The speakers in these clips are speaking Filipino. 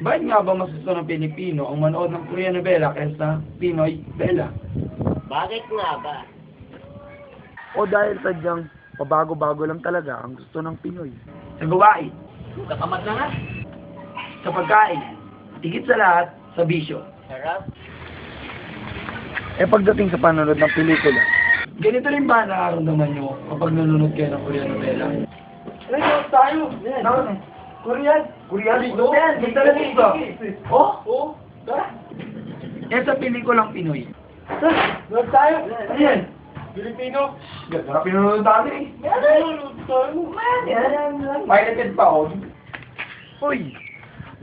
Bakit nga ba mas gusto ng Pilipino ang manood ng Korean novela kaysa Pinoy novela? Bakit nga ba? O dahil sadyang pabago-bago lang talaga ang gusto ng Pinoy? Sa gawain, Katamad na nga. sa pagkain, higit sa lahat, sa bisyo. Sarap. Pagdating sa panonood ng pelikula, ganito rin ba nararamdaman nyo kapag nanonood kayo ng Korean novela? Ay, tayo! Yan! Korean! Korean? Ito yan! Ito lang ito! Oh? Oh? Tara! Sa pelikulang Pinoy. Tara! Tayo! Ano yan? Pilipino? Ganda pinunod natin eh. Pinunod tayo. Yan! Pirated pa ako. Uy!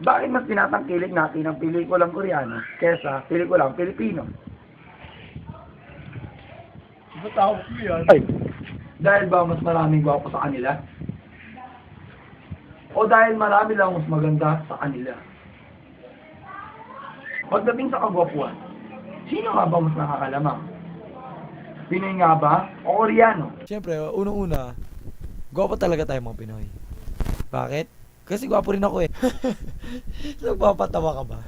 Bakit mas tinatangkilik natin ang pelikulang Koreano kesa pelikulang Pilipino? Matawag ko yan. Ay! Dahil ba mas maraming gwapo sa kanila? O dahil marami lang mas maganda sa kanila? Pagdating sa kagwapuan, sino nga ba mas nakakalamang? Pinoy nga ba o Koreano? Siyempre, unang-una, gwapo talaga tayo mga Pinoy. Bakit? Kasi gwapo rin ako eh. Nagpapatawa ka ba?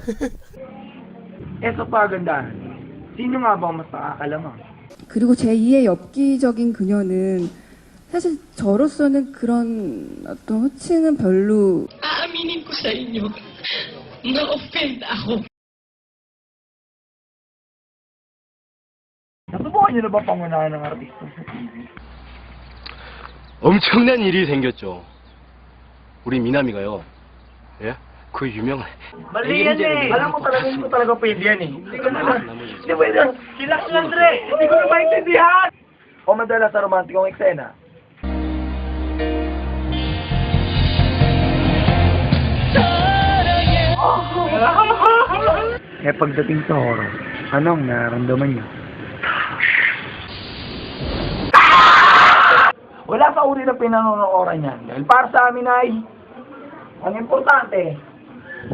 Sa pagandahan, sino nga ba mas nakakalamang? 그리고 제2의 엽기적인 그녀는 사실 저로서는 그런 어떤 호칭은 별로 Aaminin ko sa inyo, na-offend ako. Nasubukan niyo na ba pangunahan ng artista sa TV? 엄청난 일이 생겼죠. 우리 미남이가요. 예? 그 유명한 Mali yan eh! Alam mo talaga, hindi ko talaga pwede yan eh. Hindi ko naman. Hindi pwede. Relax lang, Dre! Hindi ko na maintindihan! O madalas sa romantikong eksena. Pagdating sa horror, anong nararamdaman niyo? Wala sa uri ng pinanonooran niyan. Dahil para sa amin ay ang importante.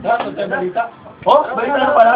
Balita. Oh, balita na pala.